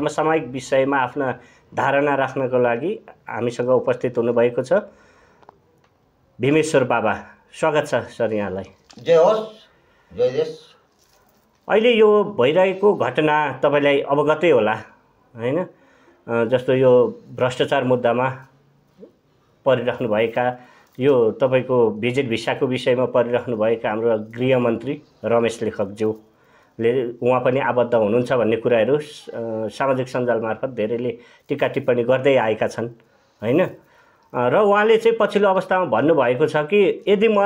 समसामयिक विषयमा आफ्ना धारणा राख्नको लागि हामीसँग उपस्थित हुनुभएको छ भीमेश्वर बाबा। स्वागत छ सर यहाँलाई। जय होस्, जय देश। अहिले यो भइरहेको घटना तपाईलाई अवगतै होला हैन? जस्तो यो भ्रष्टाचार मुद्दामा परिराख्नुभएका यो तपाईको भिजिट भिसाको विषयमा परिराख्नुभएका हाम्रो गृहमन्त्री रमेश लेखकज्यूले उहाँ पनि आबद्ध हुनुहुन्छ भन्ने कुराहरू सामाजिक सञ्जाल मार्फत धेरैले टीका टिप्पणी गर्दै आएका छन् हैन? र उहाँले चाहिँ पछिल्लो अवस्थामा भन्नुभएको छ कि यदि म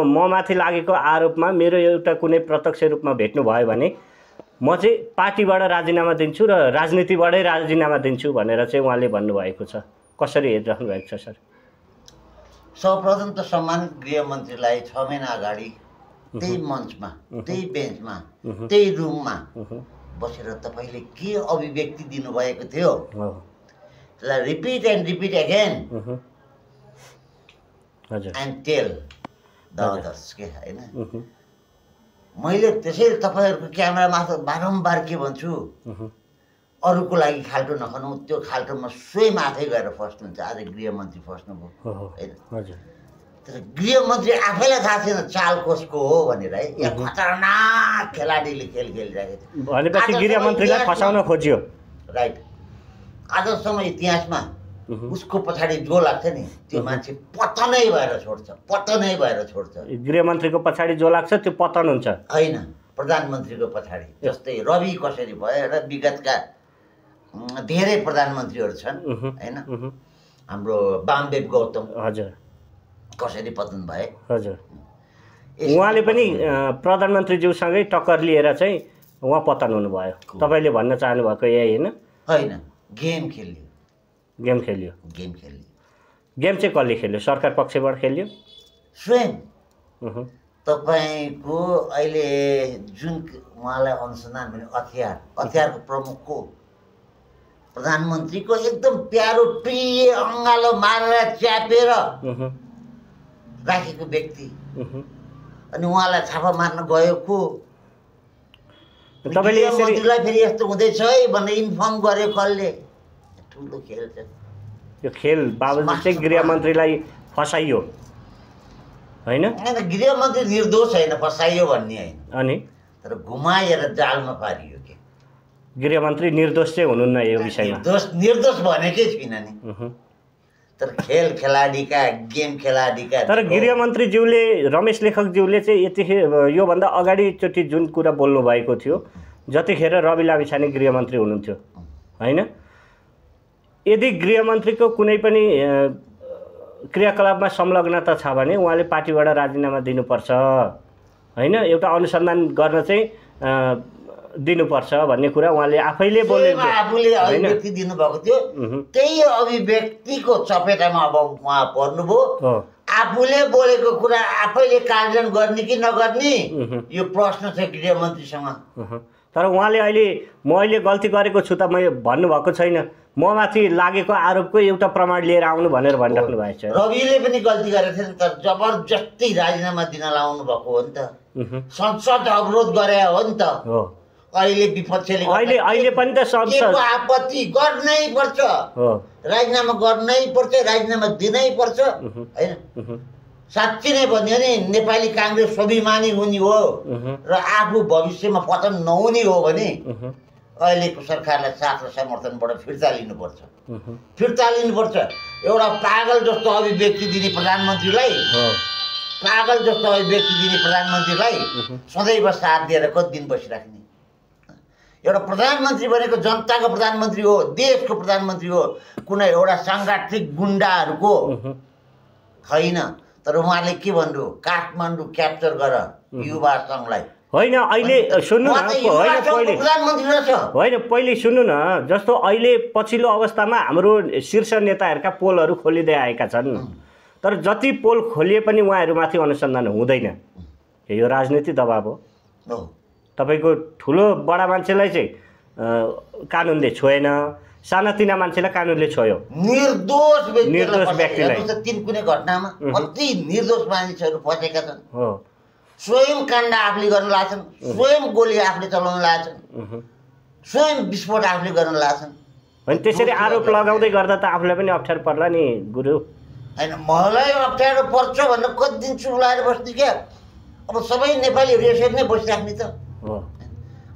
माथि लागेको आरोपमा मेरो एउटा कुनै प्रत्यक्ष रूपमा भेट्नु भयो भने म चाहिँ पार्टीबाट राजीनामा दिन्छु र राजनीतिबाटै राजीनामा दिन्छु भनेर चाहिँ उहाँले भन्नुभएको छ। कसरी हेरिराख्नु भएको छ सर? सर्वप्रथम त सम्मानित गृहमन्त्रीलाई 6 महिना अगाडि त्यही मञ्चमा, त्यही बेन्चमा, त्यही रुममा बसेर तपाईले के अभिव्यक्ति दिनुभएको थियो, repeat and repeat again and tail the others के हैन? मैले त्यसैले तपाईहरुको क्यामेरामा बारम्बार के भन्छु, अरूको लागि खाल्टो नखानु, त्यो खाल्टोमा स्वयं आफै गएर फस्नुहुन्छ। आज गृहमन्त्री फस्नुभयो हैन? तर गृहमन्त्री आफैलाई थाहा छैन चाल कसको हो भनेर है। यहाँ खतरनाक खेलाडीले खेल खेलिरहेको थियो भनेपछि गृहमन्त्रीलाई फसाउन खोजियो, राइट? आजसम्म इतिहासमा उसको पछाडि जो लाग्छ नि त्यो मान्छे पतनै भएर छोड्छ, पतनै भएर छोड्छ। गृहमन्त्रीको पछाडि जो लाग्छ त्यो पतन हुन्छ हैन? प्रधानमन्त्रीको पछाडि जस्तै रवि कसरी भयो र विगतका धेरै प्रधानमन्त्रीहरू छन् हैन? हाम्रो वामदेव गौतम हजुर कसरी पतन भए। हजुर उहाँले पनि प्रधानमन्त्रीज्यूसँगै टक्कर लिएर चाहिँ उहाँ पतन हुनुभयो। तपाईले भन्न चाहनु भएको यही हैन? हैन, गेम खेल्यो, गेम खेल्यो। गेम खेल्यो। गेम चाहिँ कसले खेल्यो? सरकार पक्षबाट खेल्यो स्वयं। तपाईको अहिले जुन उहाँलाई अनुसन्धान भने हतियारको प्रमुख को? प्रधानमन्त्रीको एकदम प्यारो प्रिय अङ्गालो मारेर च्यापेर राखेको व्यक्ति। अनि उहाँलाई छापा मार्न गयो को? तपाईले यसरी फेरि यस्तो हुँदैछ है भन्ने इन्फर्म गर्यो कसले? ठुलो खेल छ यो खेल। बाबुजी चाहिँ गृहमन्त्रीलाई फसाइयो हैन? हैन, गृहमन्त्री निर्दोष हैन, फसाइयो भन्ने हैन, अनि तर घुमाएर जालमा पारियो के। गृहमन्त्री निर्दोष चाहिँ हुनुहुन्न यो विषयमा? निर्दोष भनेकै छैन नि, तर खेल खेलाडीका, गेम खेलाडीका। तर गृहमन्त्रीज्यूले, रमेश लेखकज्यूले चाहिँ यतिखेर योभन्दा अगाडिचोटि जुन कुरा बोल्नु भएको थियो, जतिखेर रवि लामिछाने गृहमन्त्री हुनुहुन्थ्यो हैन, यदि गृहमन्त्रीको कुनै पनि क्रियाकलापमा संलग्नता छ भने उहाँले पार्टीबाट राजीनामा दिनुपर्छ हैन, एउटा अनुसन्धान गर्न चाहिँ दिनुपर्छ भन्ने कुरा उहाँले आफैले आफूले अभिव्यक्ति दिनुभएको थियो। त्यही अभिव्यक्तिको चपेटामा अब उहाँ पर्नुभयो। आफूले बोलेको कुरा आफैले कार्यान्वयन गर्ने कि नगर्ने यो प्रश्न छ गृहमन्त्रीसँग। तर उहाँले अहिले गल्ती गरेको छु त मैले भन्नुभएको छैन, म माथि लागेको आरोपको एउटा प्रमाण लिएर आउनु भनेर भनिराख्नु भएको छ। रविले पनि गल्ती गरेको थियो नि त, जबरजस्ती राजीनामा दिन लाउनु भएको हो नि त, संसद अवरोध गरे हो नि त। अहिले विपक्षले अहिले पनि त संसद आपत्ति गर्नै पर्छ, राजीनामा गर्नै पर्छ, राजीनामा दिनै पर्छ हैन? साँच्चै नै भन्यो भने नेपाली काङ्ग्रेस स्वाभिमानी हुने हो र आफू भविष्यमा पतन नहुने हो भने अहिलेको सरकारलाई साथ र समर्थनबाट फिर्ता लिनुपर्छ, फिर्ता लिनुपर्छ। एउटा पागल जस्तो अभिव्यक्ति दिने प्रधानमन्त्रीलाई, पागल जस्तो अभिव्यक्ति दिने प्रधानमन्त्रीलाई सदैव साथ दिएर कति दिन बसिराख्ने? एउटा प्रधानमन्त्री भनेको जनताको प्रधानमन्त्री हो, देशको प्रधानमन्त्री हो, कुनै एउटा साङ्गठिक गुन्डाहरूको होइन। तर उहाँले के भन्नु, काठमाडौँ क्याप्चर गर युवा सङ्घलाई होइन। अहिले सुन्नु न, होइन पहिले सुन्नु न, जस्तो अहिले पछिल्लो अवस्थामा हाम्रो शीर्ष नेताहरूका पोलहरू खोलिँदै आएका छन्, तर जति पोल खोलिए पनि उहाँहरूमाथि अनुसन्धान हुँदैन। यो राजनीति दबाब हो। तपाईको ठुलो बडा मान्छेलाई चाहिँ कानुनले छोएन, सानातिना मान्छेलाई कानुनले छोयो। निर्दोष व्यक्तिलाई तीन कुनै घटनामा कति निर्दोष मानिसहरू फसेका छन्। स्वयं काण्ड आफूले गर्न लाग्छन्, स्वयं गोली आफूले चलाउन लाग्छन् स्वयं विस्फोट आफूले गर्न लाग्छन्। होइन त्यसरी आरोप लगाउँदै गर्दा त आफूलाई पनि अप्ठ्यारो पर्ला नि गुरु। होइन मलाई अप्ठ्यारो पर्छ भनेर कति दिन चुप लाएर बस्ने क्या। अब सबै नेपालीहरू यसरी नै बसिराख्ने त हो।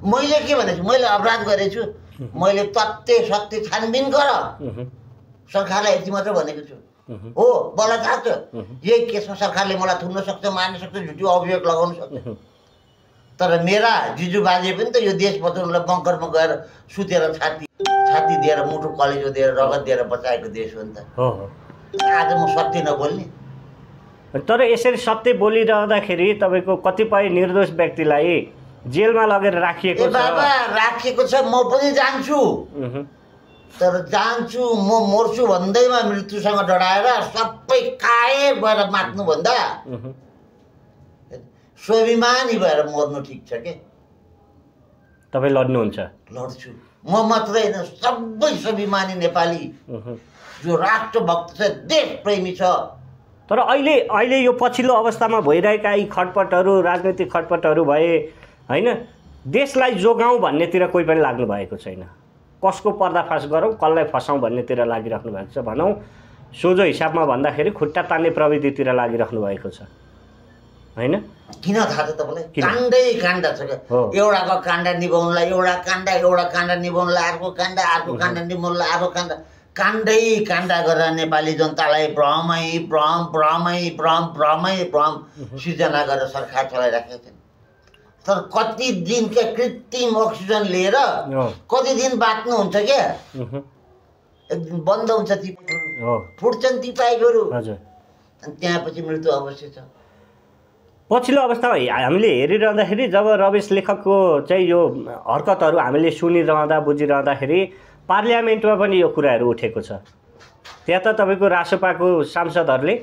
मैले के भनेको छु, मैले अपराध गरेको छु, मैले तथ्य सत्य छानबिन गर सरकारलाई यति मात्र भनेको छु। हो बलात्कार छ, यही केसमा सरकारले मलाई थुन्न सक्छ, मार्न सक्छ, झुटी अभियोग लगाउन सक्छ। तर मेरा जिजु बाजे पनि त यो देश बचाउनलाई बङ्करमा गएर सुतेर छाती दिएर मुटु कलेजो दिएर रगत दिएर बचाएको देश हो नि त। आज म सत्य नबोल्ने। तर यसरी सत्य बोलिरहँदाखेरि तपाईँको कतिपय निर्दोष व्यक्तिलाई जेलमा लगेर राखिएको छ। बाबा राखिएको छ, म पनि जान्छु, तर जान्छु म मर्छु भन्दैमा मृत्युसँग डराएर सबै कायर भएर मात्नुभन्दा स्वाभिमानी भएर मर्नु ठिक छ के। तपाईँ लड्नुहुन्छ? लड्छु। म मात्रै होइन, सबै स्वाभिमानी नेपाली जो राष्ट्रभक्त छ, देशप्रेमी छ। तर अहिले यो पछिल्लो अवस्थामा भइरहेका यी खटपटहरू, राजनैतिक खटपटहरू भए होइन, देशलाई जोगाउँ भन्नेतिर कोही पनि लाग्नु भएको छैन। कसको पर्दाफास गरौँ, कसलाई फसाउँ भन्नेतिर लागिराख्नु भएको छ। भनौँ सोझो हिसाबमा भन्दाखेरि खुट्टा तान्ने प्रविधितिर लागिराख्नु भएको छ होइन। किन थाहा छ तपाईँलाई? काण्डै काण्ड छ क्या। एउटाको काण्ड निभाउनुलाई एउटा काण्ड निभाउनुलाई अर्को काण्ड निभाउनुलाई अर्को काण्डै काण्ड गरेर नेपाली जनतालाई भ्रम सृजना गरेर सरकार चलाइराखेको छ। तर कति दिन क्या कृत्रिम अक्सिजन लिएर कति दिन बाँच्नुहुन्छ क्या। एक दिन बन्द हुन्छ ती पाइपहरू, फुट्छन् ती पाइपहरू, अनि त्यहाँपछि मृत्यु अवश्य छ। पछिल्लो अवस्थामा हामीले हेरिरहँदाखेरि जब रमेश लेखकको चाहिँ यो हरकतहरू हामीले सुनिरहँदा बुझिरहँदाखेरि पार्लियामेन्टमा पनि यो कुराहरू उठेको छ। त्यहाँ त तपाईँको रासोपाको सांसदहरूले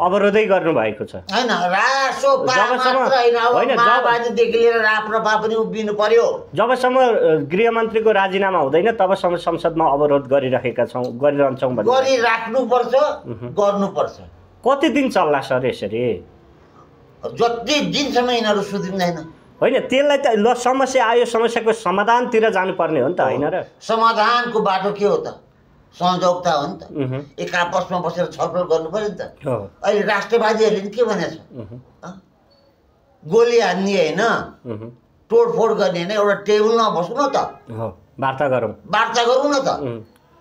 अवरोधै गर्नुभएको छ होइन। जबसम्म गृहमन्त्रीको राजीनामा हुँदैन तबसम्म संसदमा अवरोध गरिरहन्छौँ गरिराख्नुपर्छ, गर्नुपर्छ। कति दिन चल्ला सर यसरी? जति दिनसम्म यिनीहरू सुध्रिँदैन होइन। त्यसलाई त ल समस्या आयो, समस्याको समाधानतिर जानुपर्ने हो नि त होइन र? समाधानको बाटो के हो त? संयोगता हो नि त। एक आपसमा बसेर छलफल गर्नु पर्यो नि त। अहिले राष्ट्रवादीहरूले के भनेछ? गोली हान्ने होइन, तोडफोड गर्ने होइन, एउटा टेबलमा बसौँ न त, वार्ता गरौँ न त।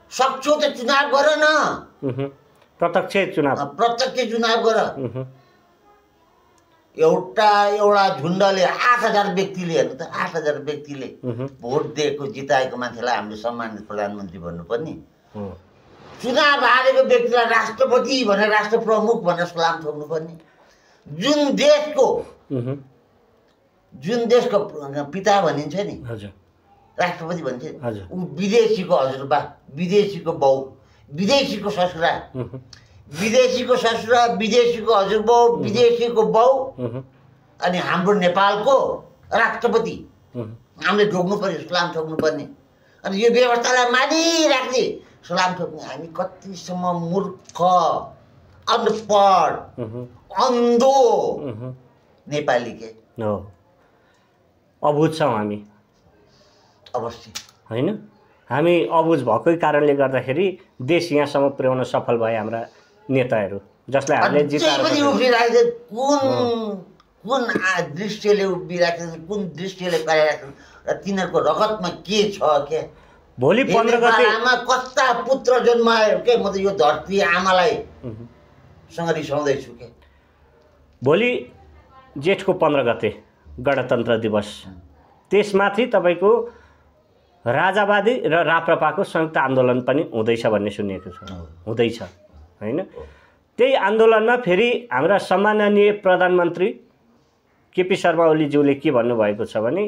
सक्छौ त चुनाव गर न, प्रत्यक्ष चुनाव गर। एउटा झुन्डले 8000 व्यक्तिले हेर्नु त, 8000 व्यक्तिले भोट दिएको जिताएको मान्छेलाई हामीले सम्मानित प्रधानमन्त्री भन्नुपर्ने। चुनाव हारेको व्यक्तिलाई राष्ट्रपति भनेर, राष्ट्र प्रमुख भनेर सलाम ठोक्नुपर्ने। जुन देशको पिता भनिन्छ नि, राष्ट्रपति भन्छ, ऊ विदेशीको हजुरबा, विदेशीको बाउ, विदेशीको ससुरा, विदेशीको हजुरबाउ, विदेशीको बाउ, अनि हाम्रो नेपालको राष्ट्रपति हामीले ढोक्नु पर्यो, सलाम ठोक्नु पर्ने। अनि यो व्यवस्थालाई मानिराख्ने, सलाम ठोक्ने। हामी कतिसम्म मूर्ख, अनपढ, अन्धो नेपाली के अबुझ छौँ हामी। अवश्य होइन, हामी अबुझ भएकै कारणले गर्दाखेरि देश यहाँसम्म पुर्याउन सफल भए हाम्रा नेताहरू, जसलाई हामीले जिताएर उभिराखेको कुन दृश्यले उभिराखेको, कुन दृश्यले कराइराखेको र तिनीहरूको रगतमा के छ क्या। भोलि 15 गते आमा कस्ता पुत्र जन्मायो के। म त यो धरती आमालाई सँग रिसाउँदैछु के। भोलि जेठको 15 गते गणतन्त्र दिवस, त्यसमाथि तपाईँको राजावादी र राप्रपाको संयुक्त आन्दोलन पनि हुँदैछ भन्ने सुनिएको छ। हुँदैछ होइन। त्यही आन्दोलनमा फेरि हाम्रा सम्माननीय प्रधानमन्त्री केपी शर्मा ओलीज्यूले के भन्नुभएको छ भने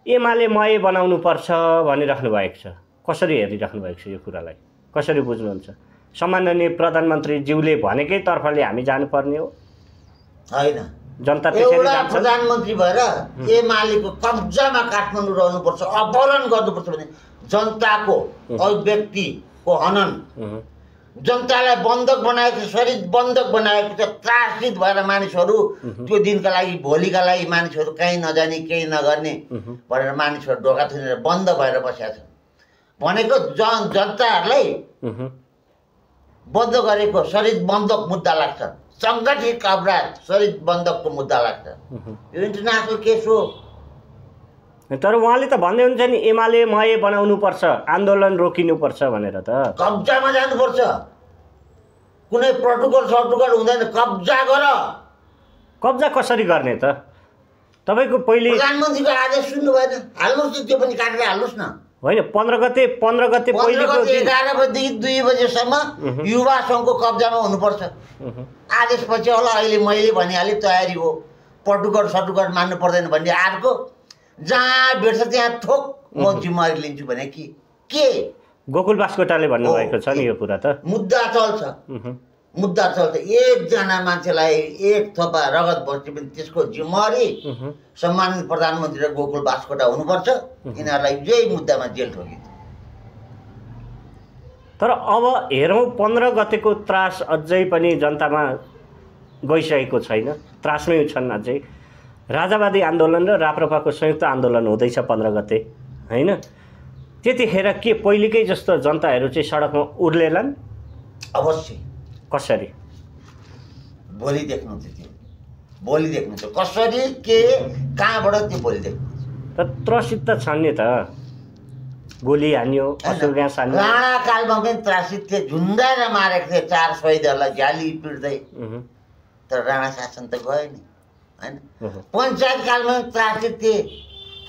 एमाले मय बनाउनु पर्छ भनिराख्नु भएको छ। कसरी हेरिराख्नु भएको छ यो कुरालाई? कसरी बुझ्नुहुन्छ? सम्माननीय प्रधानमन्त्रीज्यूले भनेकै तर्फले हामी जानुपर्ने हो होइन? जनता त्यसरी प्रधानमन्त्री भएर एमालेको कब्जामा काठमाडौँ रहनुपर्छ, अपहरण गर्नुपर्छ भने जनताको अभिव्यक्तिको हनन जनतालाई बन्धक बनाएको छ, शरीर बन्धक बनाएको छ। त्रासित भएर मानिसहरू त्यो दिनका लागि भोलिका लागि मानिसहरू कहीँ नजाने केही नगर्ने भनेर मानिसहरू ढोका थुनेर बन्द भएर बसेका छन्। भनेको जनताहरूलाई बन्द गरेको शरीर बन्धक मुद्दा लाग्छ, सङ्गठित अपराध शरीर बन्धकको मुद्दा लाग्छ। यो इन्टरनेसनल केस हो। तर उहाँले त भन्दै हुन्छ नि एमालेमय बनाउनुपर्छ, आन्दोलन रोकिनुपर्छ भनेर। त कब्जामा जानुपर्छ, कुनै प्रोटोकल हुँदैन, कब्जा गर। कब्जा कसरी गर्ने त? तपाईँको पहिले प्रधानमन्त्रीको आदेश सुन्नु भएन? हाल्नुहोस् न, त्यो पनि काटेर हाल्नुहोस् न। होइन 15 गते पहिलेको 11 बजेदेखि 2 बजेसम्म युवा सङ्घको कब्जामा हुनुपर्छ। आदेशपछि होला अहिले मैले भनिहालेँ तयारी हो। प्रोटोकल मान्नु पर्दैन भन्ने अर्को, जहाँ भेट्छ त्यहाँ ठोक म जिम्मेवारी लिन्छु भने के गोकुल बास्कोटाले भन्नुभएको छ नि यो कुरा। त मुद्दा चल्छ। एकजना मान्छेलाई एक थोपा रगत बस्छ पनि त्यसको जिम्मेवारी सम्मानित प्रधानमन्त्री र गोकुल बास्कोटा हुनुपर्छ। यिनीहरूलाई यही मुद्दामा जेल ठोकिन्छ। तर अब हेरौँ 15 गतेको त्रास अझै पनि जनतामा गइसकेको छैन, त्रासमै छन् अझै। राजावादी आन्दोलन र राप्रपाको संयुक्त आन्दोलन हुँदैछ 15 गते, होइन? त्यतिखेर के पहिलेकै जस्तो जनताहरू चाहिँ सडकमा उर्लेलान्? अवश्य। कसरी? भोलि देख्नु थियो कसरी के कहाँबाट त्यो भोलि देख्नु। त त्रसित त छन् नि त, गोली हान्यो, असुर ग्यास हान्यो। राणा कालमा पनि त्रासित थिए, झुन्डाएर मारेको थिए 4 शहीदहरूलाई झ्याली पिट्दै। तर राणा शासन त गयो नि, होइन? पञ्चायत कालमा पनि त्रासित थिए,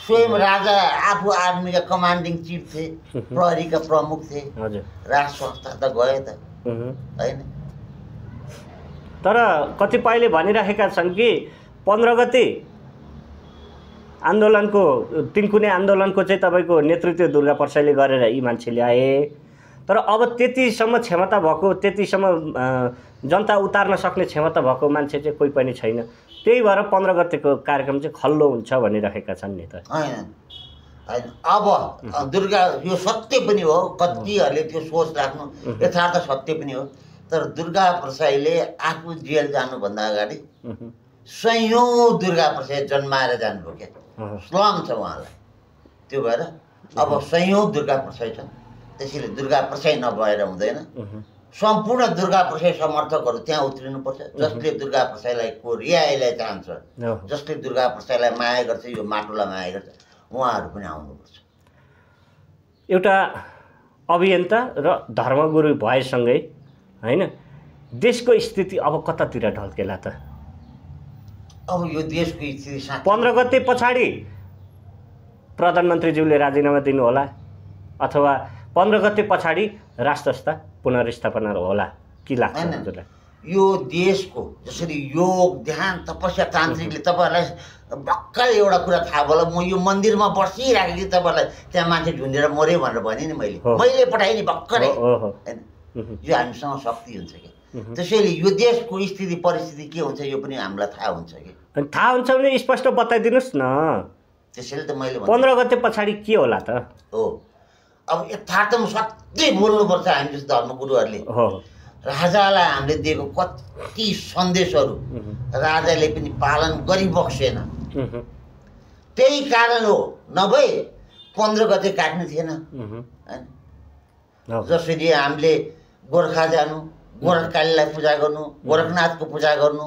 स्वयं राजा आफू आर्मीका कमान्डिङ चिफ थिए, प्रहरीका प्रमुख थिए। राज संस्था त गयो त, होइन? तर कतिपयले भनिरहेका छन् कि 15 गते आन्दोलनको तिनकुने आन्दोलनको चाहिँ तपाईँको नेतृत्व दुर्गा प्रसाईले गरेर यी मान्छे ल्याए। तर अब त्यतिसम्म क्षमता भएको, त्यतिसम्म जनता उतार्न सक्ने क्षमता भएको मान्छे चाहिँ कोही पनि छैन। त्यही भएर 15 गतेको कार्यक्रम चाहिँ खल्लो हुन्छ भनिरहेका छन् नि त। होइन, अब दुर्गा यो सत्य पनि हो, कतिहरूले त्यो सोच राख्नु यथार्थ सत्य पनि हो। तर दुर्गा प्रसाईले आफू जेल जानुभन्दा अगाडि सयौँ दुर्गा प्रसाई जन्माएर जानुभयो क्या, स्लम छ उहाँलाई। त्यो भएर अब सयौँ दुर्गा प्रसाई छन्, त्यसैले दुर्गा प्रसाई नभएर हुँदैन। सम्पूर्ण दुर्गा प्रसाई समर्थकहरू त्यहाँ उत्रिनुपर्छ। जसले दुर्गा प्रसाईलाई रिहाइलाई चाहन्छ, जसले दुर्गा प्रसाईलाई माया गर्छ, यो माटोलाई माया गर्छ, उहाँहरू पनि आउनुपर्छ। एउटा अभियन्ता र धर्मगुरु भएसँगै, होइन, देशको स्थिति अब कतातिर ढल्केला त? अब यो देशको स्थिति 15 गते पछाडि प्रधानमन्त्रीज्यूले राजीनामा दिनुहोला अथवा 15 गते पछाडि राष्ट्रसत्ता पुनर्स्थापना होला कि लाग्छ हजुरलाई? यो देशको जसरी योग ध्यान तपस्या तान्त्रिकले तपाईँहरूलाई भर्खर एउटा कुरा थाहा भयो, म यो मन्दिरमा बसिरहेको कि तपाईँहरूलाई त्यहाँ मान्छे झुन्डेर मऱ्यो भनेर भने नि मैले पठाएँ नि भर्खरै, होइन? यो हामीसँग शक्ति हुन्छ कि। त्यसैले यो देशको स्थिति परिस्थिति के हुन्छ यो पनि हामीलाई थाहा हुन्छ कि। अनि थाहा हुन्छ भने स्पष्ट बताइदिनुहोस् न। त्यसैले त मैले 15 गते पछाडि के होला त? हो, अब यथार्थमा सत्य बोल्नुपर्छ। हामी जस्तो धर्मगुरुहरूले राजालाई हामीले दिएको कति सन्देशहरू राजाले पनि पालन गरिबक्सेन। त्यही कारण हो, नभए 15 गते काट्नु थिएन, होइन? जसरी हामीले गोर्खा जानु, गोरखकालीलाई पूजा गर्नु, गोरखनाथको पूजा गर्नु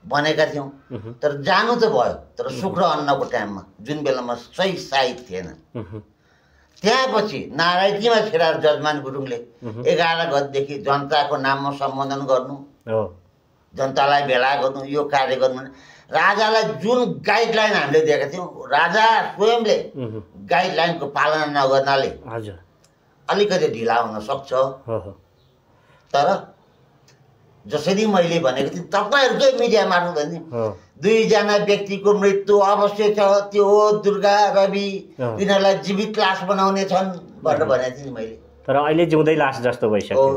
भनेका थियौँ। तर जानु त भयो, तर शुक्र अन्नको टाइममा जुन बेलामा सही साहित्य थिएन। त्यसपछि नारायणीमा छिराएर जजमान गुरुङले 11 गतेदेखि जनताको नाममा सम्बोधन गर्नु, जनतालाई भेला गर्नु, यो कार्य गर्नु। राजालाई जुन गाइडलाइन हामीले दिएका थियौँ, राजा स्वयंले गाइडलाइनको पालना नगर्नाले अलिकति ढिला हुन सक्छ। तर जसरी मैले भनेको थिएँ तपाईँहरूकै मिडिया मार्फत भने 2 जना व्यक्तिको मृत्यु अवश्य छ, त्यो हो दुर्गा रवि, यिनीहरूलाई जीवित लास बनाउने छन् भनेर भनेको थिएँ मैले। तर अहिले जिउँदै लास जस्तो भइसक्यो।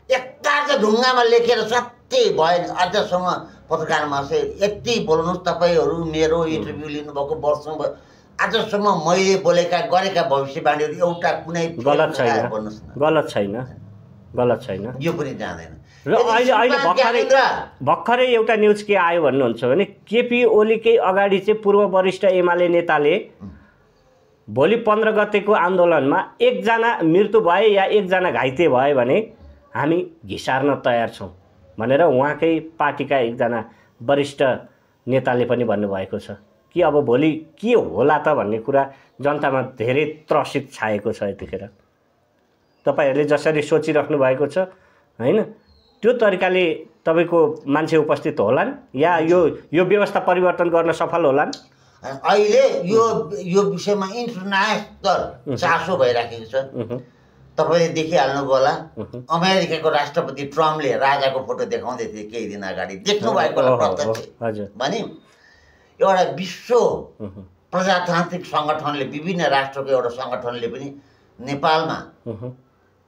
एकताल ढुङ्गामा लेखेर सत्य भएन। अझसम्म पत्रकारमा चाहिँ यति बोल्नुहोस्, तपाईँहरू मेरो इन्टरभ्यू लिनुभएको वर्षौँ भयो, आजसम्म मैले बोलेका गरेका भविष्यवाणीहरू एउटा कुनै गलत छैन, गलत छैन। गलत छैन, यो पनि जाँदैन। र अहिले भर्खरै एउटा न्युज के आयो भन्नुहुन्छ भने केपी ओलीकै अगाडि चाहिँ पूर्व वरिष्ठ एमाले नेताले भोलि 15 गतेको आन्दोलनमा एकजना मृत्यु भए या एकजना घाइते भए भने हामी घिसार्न तयार छौँ भनेर उहाँकै पार्टीका एकजना वरिष्ठ नेताले पनि भन्नुभएको छ कि अब भोलि के होला त भन्ने कुरा जनतामा धेरै त्रसित छाएको छ। यतिखेर तपाईँहरूले जसरी सोचिराख्नु भएको छ हैन, त्यो तरिकाले तपाईँको मान्छे उपस्थित होलान् या यो व्यवस्था परिवर्तन गर्न सफल होलान्? अहिले यो विषयमा इन्टरनेसनल चासो भइराखेको छ। तपाईँले देखिहाल्नुभयो होला, अमेरिकाको राष्ट्रपति ट्रम्पले राजाको फोटो देखाउँदै थिए केही दिन अगाडि, देख्नु भएको होला प्रत्यक्ष भने। एउटा विश्व प्रजातान्त्रिक सङ्गठनले, विभिन्न राष्ट्रको एउटा सङ्गठनले पनि नेपालमा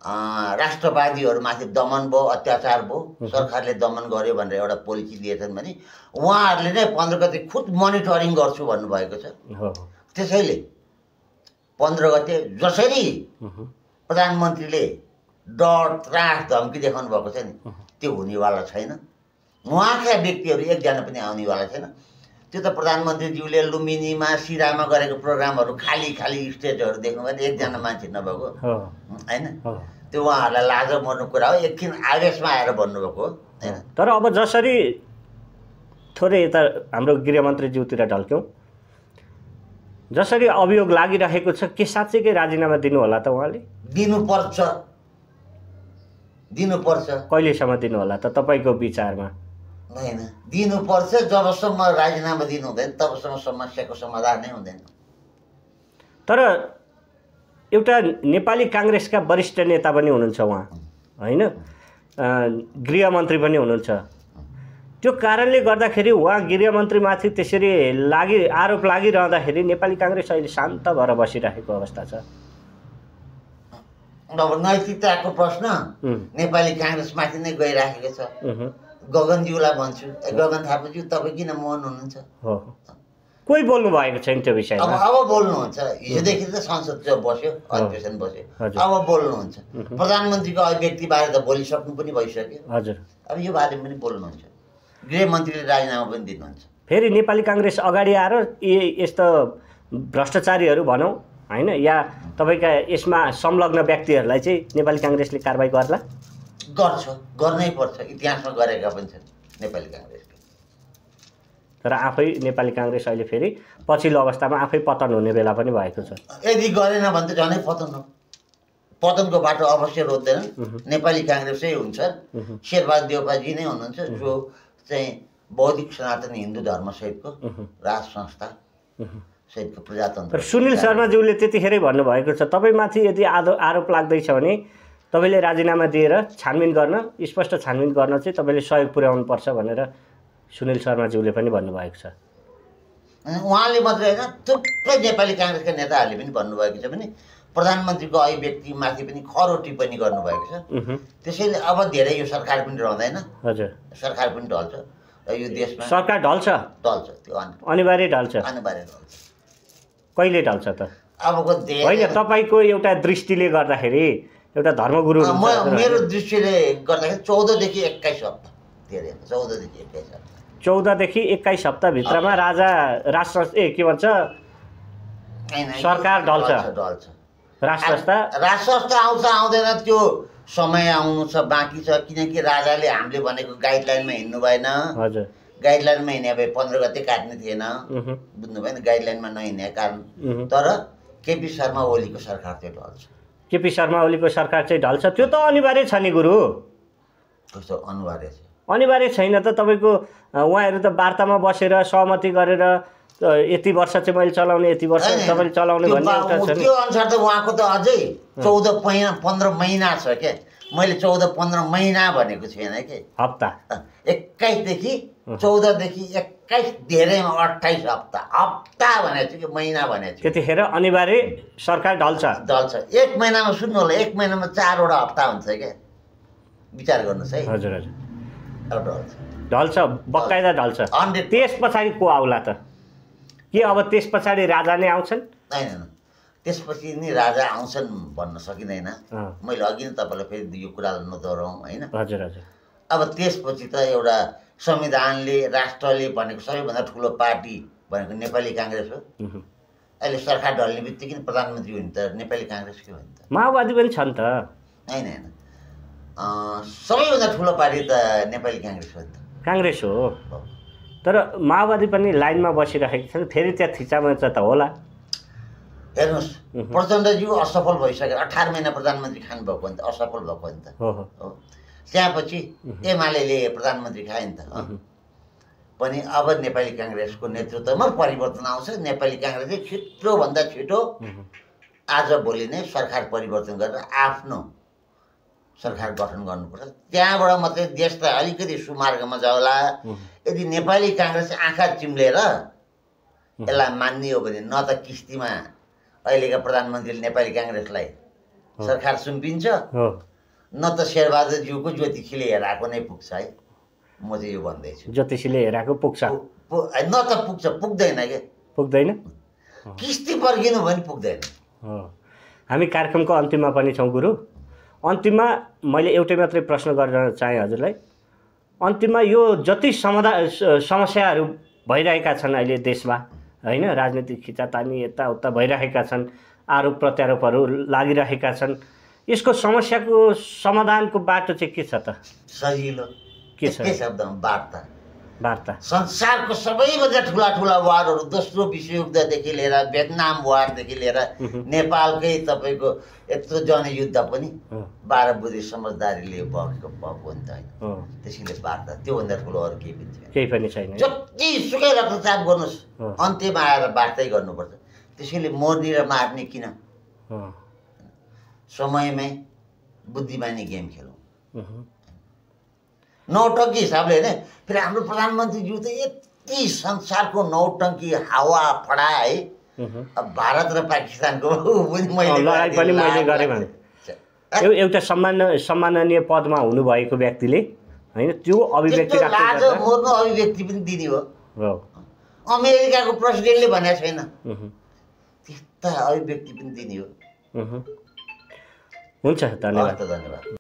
राष्ट्रवादीहरूमाथि दमन भयो, अत्याचार भयो, सरकारले दमन गर्यो भनेर एउटा पोलिसी दिएछन् भने उहाँहरूले नै 15 गते खुद मोनिटरिङ गर्छु भन्नुभएको छ। त्यसैले 15 गते जसरी प्रधानमन्त्रीले डर त्रास धम्की देखाउनु भएको छ नि, त्यो हुनेवाला छैन। उहाँका व्यक्तिहरू एकजना पनि आउनेवाला छैन। त्यो त प्रधानमन्त्रीज्यूले लुम्बिनीमा सिरामा गरेको प्रोग्रामहरू खाली स्टेजहरू देख्नुभयो, एकजना मान्छे नभएको होइन। त्यो उहाँहरूलाई लाज मर्नु कुरा हो, एकछिन आवेशमा आएर भन्नुभएको हो होइन। तर अब जसरी थोरै यता हाम्रो गृहमन्त्रीज्यूतिर ढल्क्यौँ, जसरी अभियोग लागिरहेको छ के साँच्चैकै राजीनामा दिनु होला त उहाँले? दिनुपर्छ। कहिलेसम्म दिनु होला त तपाईँको विचारमा? होइन, दिनुपर्छ। जबसम्म राजीनामा दिनु हुँदैन तबसम्म समस्याको समाधान नै हुँदैन। तर एउटा नेपाली काङ्ग्रेसका वरिष्ठ नेता पनि हुनुहुन्छ उहाँ होइन, गृहमन्त्री पनि हुनुहुन्छ। त्यो कारणले गर्दाखेरि उहाँ गृहमन्त्रीमाथि त्यसरी आरोप लागिरहँदाखेरि नेपाली काङ्ग्रेस अहिले शान्त भएर बसिरहेको अवस्था छ। अब नैतिकताको प्रश्न नेपाली काङ्ग्रेसमाथि नै गइराखेको छ। गगनज्यूलाई भन्छु, गगन थापाज्यू तपाईँ किन मौन हुनुहुन्छ? कोही बोल्नु भएको छैन त्यो विषयमा। अब बोल्नुहुन्छ। हिजोदेखि त संसद बस्यो, अधिवेशन बस्यो, अब बोल्नुहुन्छ। प्रधानमन्त्रीको अभिव्यक्तिबारे त बोलिसक्नु पनि भइसक्यो। हजुर, अब यो बारेमा पनि बोल्नुहुन्छ। गृहमन्त्रीले राजीनामा पनि दिनुहुन्छ। फेरि नेपाली काङ्ग्रेस अगाडि आएर यस्तो भ्रष्टाचारीहरू भनौँ होइन, या तपाईँका यसमा संलग्न व्यक्तिहरूलाई चाहिँ नेपाली काङ्ग्रेसले कारबाही गर्नै पर्छ। इतिहासमा गरेका पनि छन् नेपाली काङ्ग्रेसले। तर आफै नेपाली काङ्ग्रेस अहिले फेरि पछिल्लो अवस्थामा आफै पतन हुने बेला पनि भएको छ। यदि गरेन भने त झनै पतनको बाटो अवश्य रोज्दैन। नेपाली काङ्ग्रेसै हुन्छ। शेरबहादुर देउपाजी नै हुनुहुन्छ जो चाहिँ बौद्धिक सनातन हिन्दू धर्मसहितको राज संस्था सहितको प्रजातन्त्र। सुनिल शर्माज्यूले त्यतिखेरै भन्नुभएको छ तपाईँमाथि यदि आरोप लाग्दैछ भने तपाईँले राजीनामा दिएर स्पष्ट छानबिन गर्न चाहिँ तपाईँले सहयोग पुर्याउनु पर्छ भनेर सुनिल शर्माज्यूले पनि भन्नुभएको छ। उहाँले मात्रै होइन, थुप्रै नेपाली काङ्ग्रेसका नेताहरूले पनि भन्नुभएको छ भने प्रधानमन्त्रीको अभिव्यक्तिमाथि पनि खरो टिप्पणी गर्नुभएको छ। त्यसैले अब धेरै यो सरकार पनि रहँदैन। हजुर, सरकार पनि ढल्छ र यो देशमा सरकार ढल्छ। त्यो अनिवार्य ढल्छ। कहिले ढल्छ त? अबको होइन, तपाईँको एउटा दृष्टिले गर्दाखेरि, एउटा धर्मगुरु मेरो दृष्टिले गर्दाखेरि 14 देखि 21 हप्ता, धेरै 14 देखि 21 हप्ता। 14 देखि 21 हप्ताभित्रमा के भन्छ सरकार ढल्छ। राज संस्था आउँछ आउँदैन त्यो समय आउनु छ, बाँकी छ। किनकि राजाले हामीले भनेको गाइडलाइनमा हिँड्नु भएन। हजुर, गाइडलाइनमा हिँड्ने भए 15 गते काट्ने थिएन, बुझ्नु भएन? गाइडलाइनमा नहिँड्ने कारण। तर केपी शर्मा ओलीको सरकार चाहिँ ढल्छ। केपी शर्मा ओलीको सरकार चाहिँ ढल्छ, त्यो त अनिवार्य छ नि गुरु। कस्तो अनिवार्य छ? अनिवार्य छैन त। तपाईँको उहाँहरू त वार्तामा बसेर सहमति गरेर यति वर्ष चाहिँ मैले चलाउने, यति वर्ष तपाईँले चलाउने भन्ने एउटा छ नि। त्यो अनुसार त उहाँको त अझै 14-15 महिना छ क्या। मैले 14-15 महिना भनेको छैन के, हप्ता। 21 देखि 14 देखि 21 धेरैमा 28 हप्ता भनेको छु कि महिना भनेको छु। त्यतिखेर अनिवार्य सरकार ढल्छ। 1 महिनामा सुन्नु होला, 1 महिनामा 4 वटा हप्ता हुन्छ क्या। विचार गर्नुहोस् है। हजुर, ढल्छ, बकाइदा ढल्छ। त्यस पछाडि को आउला त? के अब त्यस पछाडि राजा नै आउँछन्? होइन, त्यसपछि नि राजा आउँछन् भन्न सकिँदैन। मैले अघि नै तपाईँलाई फेरि यो कुरालाई नदोहोऱ्याउँ होइन। हजुर हजुर। अब त्यसपछि त एउटा संविधानले राष्ट्रले भनेको सबैभन्दा ठुलो पार्टी भनेको नेपाली काङ्ग्रेस हो। अहिले सरकार ढल्ने बित्तिकै प्रधानमन्त्री हुने त नेपाली काङ्ग्रेसकै हो नि त। माओवादी पनि छ नि त। होइन होइन, सबैभन्दा ठुलो पार्टी त नेपाली काङ्ग्रेस हो नि त। काङ्ग्रेस हो, तर माओवादी पनि लाइनमा बसिरहेको छन्, फेरि त्यहाँ थिचामोर्चा त होला। हेर्नुहोस्, प्रचण्डज्यू असफल भइसक्यो, 18 महिना प्रधानमन्त्री खानुभएको नि त, असफल भएको नि त। हो, त्यहाँपछि एमाले प्रधानमन्त्री खायो नि त। पनि अब नेपाली काङ्ग्रेसको नेतृत्वमा परिवर्तन आउँछ। नेपाली काङ्ग्रेसले छिटोभन्दा छिटो आजभोलि नै सरकार परिवर्तन गरेर आफ्नो सरकार गठन गर्नुपर्छ। त्यहाँबाट मात्रै देश त अलिकति सुमार्गमा जाओला। यदि नेपाली काङ्ग्रेस आँखा चिम्लेर यसलाई मान्ने हो भने न त किस्तीमा अहिलेका प्रधानमन्त्रीले नेपाली काङ्ग्रेसलाई सरकार सुम्पिन्छ, न त शेरबहादुरज्यूको ज्योति खिलेर आएको नै पुग्छ है। म चाहिँ यो भन्दैछु, ज्योतिषीले हेराएको पुग्छ न त पुग्छ, पुग्दैन क्या, पुग्दैन। किस्ती पर्खिनु भने पुग्दैन। हामी कार्यक्रमको अन्तिममा पनि छौँ गुरु। अन्तिममा मैले एउटै मात्रै प्रश्न गर्न चाहेँ हजुरलाई। अन्तिममा यो जति समस्याहरू भइरहेका छन् अहिले देशमा होइन, राजनीतिक खिचातानी यताउता भइरहेका छन्, आरोप प्रत्यारोपहरू लागिरहेका छन्, यसको समस्याको समाधानको बाटो चाहिँ के छ त? सजिलो के छ? शब्दमा वार्ता। वार्ता। संसारको सबैभन्दा ठुला वारहरू, दोस्रो विश्वयुद्धदेखि लिएर भियतनाम वारदेखि लिएर नेपालकै तपाईँको यत्रो जनयुद्ध पनि 12 बुधे समझदारीले भएको नि त होइन। त्यसैले वार्ता, त्योभन्दा ठुलो अरू केही पनि छैन। जति सुकै रक्तचाप गर्नुहोस्, अन्त्यमा आएर वार्तै गर्नुपर्छ। त्यसैले मर्ने र मार्ने किन? समयमै बुद्धिमानी गेम खेलौँ। नौटङ्की हिसाबले होइन, फेरि हाम्रो प्रधानमन्त्रीज्यू त यति संसारको नौटङ्की हावा फडा है। अब भारत र पाकिस्तानको लडाइँ पनि मैले गरेँ भने एउटा सम्माननीय पदमा हुनुभएको व्यक्तिले होइन त्यो अभिव्यक्ति मर्नु अभिव्यक्ति पनि दिने हो। अमेरिकाको प्रेसिडेन्टले भनेको छैन, त्यस्ता अभिव्यक्ति पनि दिने हो। हुन्छ, धन्यवाद।